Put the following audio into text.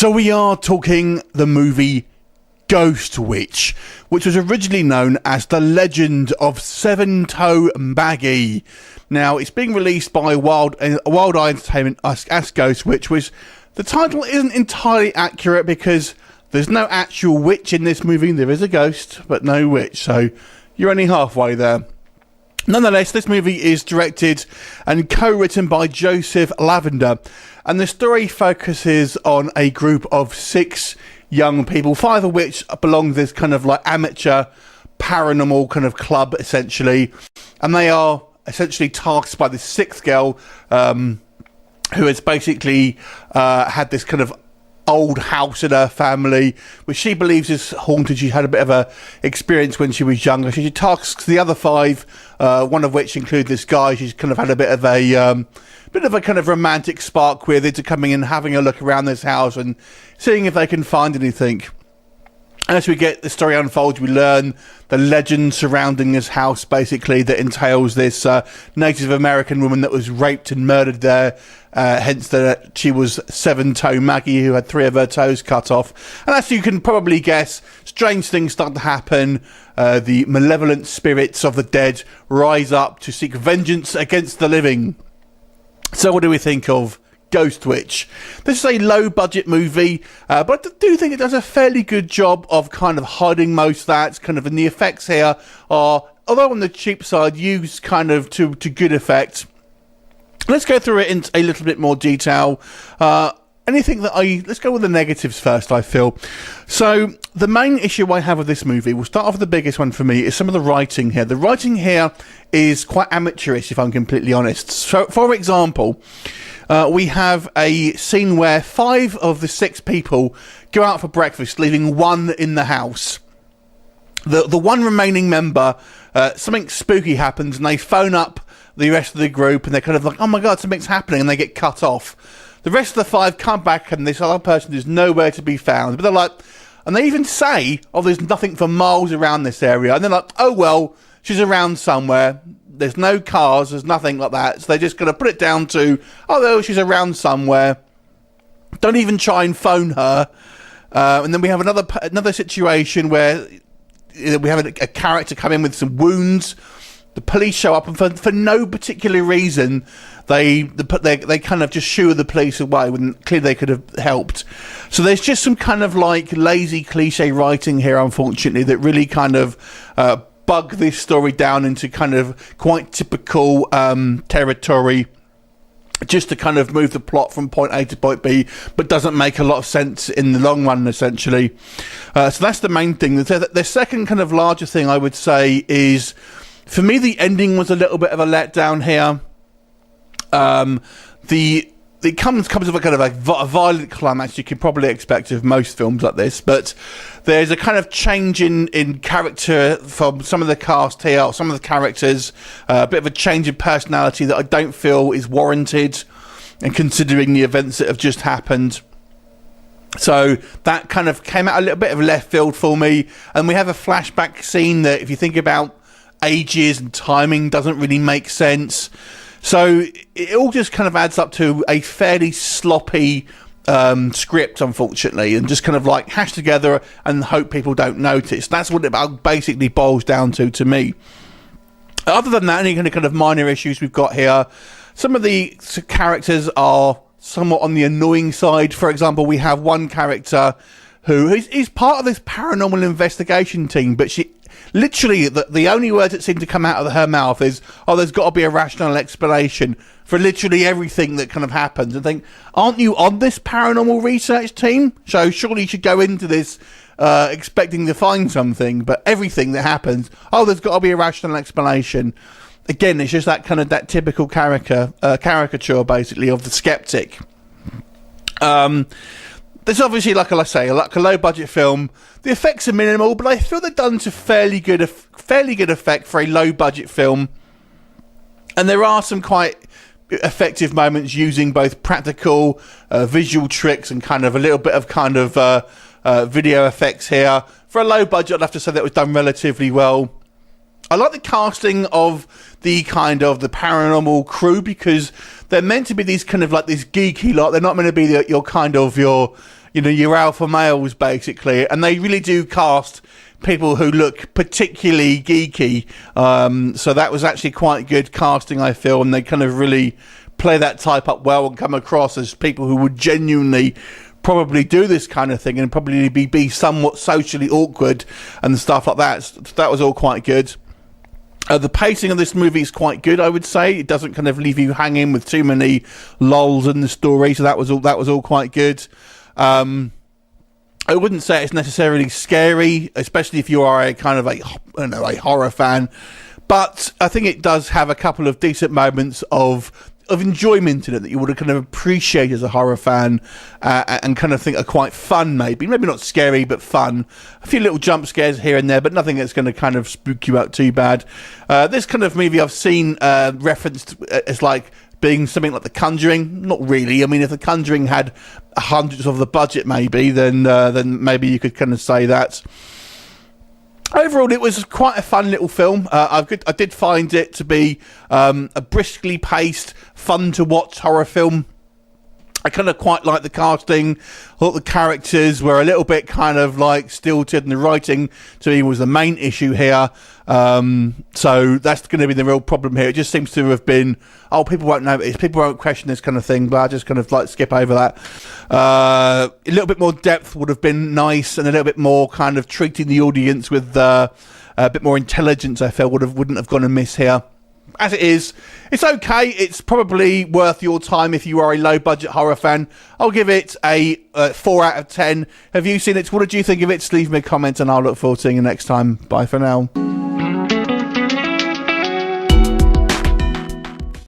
So we are talking the movie Ghost Witch, which was originally known as The Legend of Seven-Toe Maggie. Now, it's being released by Wild Eye Entertainment as Ghost Witch, which the title isn't entirely accurate because there's no actual witch in this movie. There is a ghost, but no witch, so you're only halfway there. Nonetheless, this movie is directed and co-written by Joseph Lavender, and the story focuses on a group of 6 young people, 5 of which belong to this kind of like amateur paranormal kind of club, essentially, and they are essentially tasked by this 6th girl who has basically had this kind of old house in her family, which she believes is haunted. She had a bit of a experience when she was younger. She tasks the other 5, one of which include this guy she's kind of had a bit of a kind of romantic spark with, into coming and having a look around this house and seeing if they can find anything. And as we get the story unfolds, we learn the legend surrounding this house, basically, that entails this Native American woman that was raped and murdered there. Hence that she was Seven-Toe Maggie, who had 3 of her toes cut off. And as you can probably guess, strange things start to happen. The malevolent spirits of the dead rise up to seek vengeance against the living. So what do we think of Ghost Witch? This is a low-budget movie, but I do think it does a fairly good job of kind of hiding most of that. Kind of, and the effects here are, although on the cheap side, used kind of to good effect. Let's go through it in a little bit more detail. Let's go with the negatives first, I feel. So, the main issue I have with this movie, we'll start off with the biggest one for me, is some of the writing here. The writing here is quite amateurish, if I'm completely honest. So, for example, we have a scene where 5 of the 6 people go out for breakfast, leaving 1 in the house. The one remaining member, something spooky happens, and they phone up the rest of the group, and they're kind of like, oh my god, something's happening, and they get cut off. The rest of the 5 come back, and this other person is nowhere to be found. But they're like, and they even say, oh, there's nothing for miles around this area. And they're like, oh, well, she's around somewhere. There's no cars, there's nothing like that. So they're just going to put it down to, oh, no, she's around somewhere. Don't even try and phone her. And then we have another situation where we have a character come in with some wounds. The police show up, and for no particular reason, they kind of just shoo the police away when clearly they could have helped. So there's just some kind of like lazy cliche writing here, unfortunately, that really kind of bug this story down into kind of quite typical territory, just to kind of move the plot from point A to point B, but doesn't make a lot of sense in the long run, essentially. So that's the main thing. The second kind of larger thing I would say is, for me, the ending was a little bit of a letdown here. It comes with a kind of a violent climax you can probably expect of most films like this, but there's a kind of change in character from some of the cast here, or some of the characters, a bit of a change in personality that I don't feel is warranted, and considering the events that have just happened. So that kind of came out a little bit of left field for me, and we have a flashback scene that, if you think about ages and timing, doesn't really make sense. So it all just kind of adds up to a fairly sloppy script, unfortunately, and just kind of like hashed together and hope people don't notice. That's what it basically boils down to me. Other than that, any kind of minor issues we've got here, some of the characters are somewhat on the annoying side. For example, we have one character who is part of this paranormal investigation team, but she literally, the only words that seem to come out of her mouth is, oh, there's got to be a rational explanation for literally everything that kind of happens. And think, aren't you on this paranormal research team? So surely you should go into this expecting to find something, but everything that happens, oh, there's got to be a rational explanation. Again, it's just that kind of that typical caricature, basically, of the skeptic. There's obviously, like I say, like a low-budget film. The effects are minimal, but I feel they've done to fairly good effect for a low-budget film. And there are some quite effective moments using both practical visual tricks and kind of a little bit of kind of video effects here. For a low budget, I'd have to say that was done relatively well. I like the casting of the kind of the paranormal crew, because they're meant to be these kind of like this geeky lot. They're not meant to be your kind of your you know, your alpha males, basically. And they really do cast people who look particularly geeky. So that was actually quite good casting, I feel, and they kind of really play that type up well and come across as people who would genuinely probably do this kind of thing and probably be somewhat socially awkward and stuff like that. So that was all quite good. The pacing of this movie is quite good, I would say. It doesn't kind of leave you hanging with too many lulls in the story, so that was all quite good. I wouldn't say it's necessarily scary, especially if you are a kind of a horror fan. But I think it does have a couple of decent moments of enjoyment in it that you would have kind of appreciate as a horror fan, and kind of think are quite fun, maybe not scary but fun. A few little jump scares here and there, but nothing that's going to kind of spook you out too bad. This kind of movie I've seen referenced as like being something like The Conjuring. Not really. I mean, if The Conjuring had hundreds of the budget, maybe then maybe you could kind of say that. Overall, it was quite a fun little film. I did find it to be a briskly paced, fun to watch horror film. I kind of quite liked the casting. I thought the characters were a little bit kind of like stilted, and the writing to me was the main issue here. So that's going to be the real problem here. It just seems to have been, people won't notice, people won't question this kind of thing, but I just kind of like skip over that. A little bit more depth would have been nice, and a little bit more kind of treating the audience with a bit more intelligence, I felt wouldn't have gone amiss here. As it is, it's okay. It's probably worth your time if you are a low-budget horror fan. I'll give it a 4 out of 10. Have you seen it? What did you think of it? Just leave me a comment, and I'll look forward to seeing you next time. Bye for now.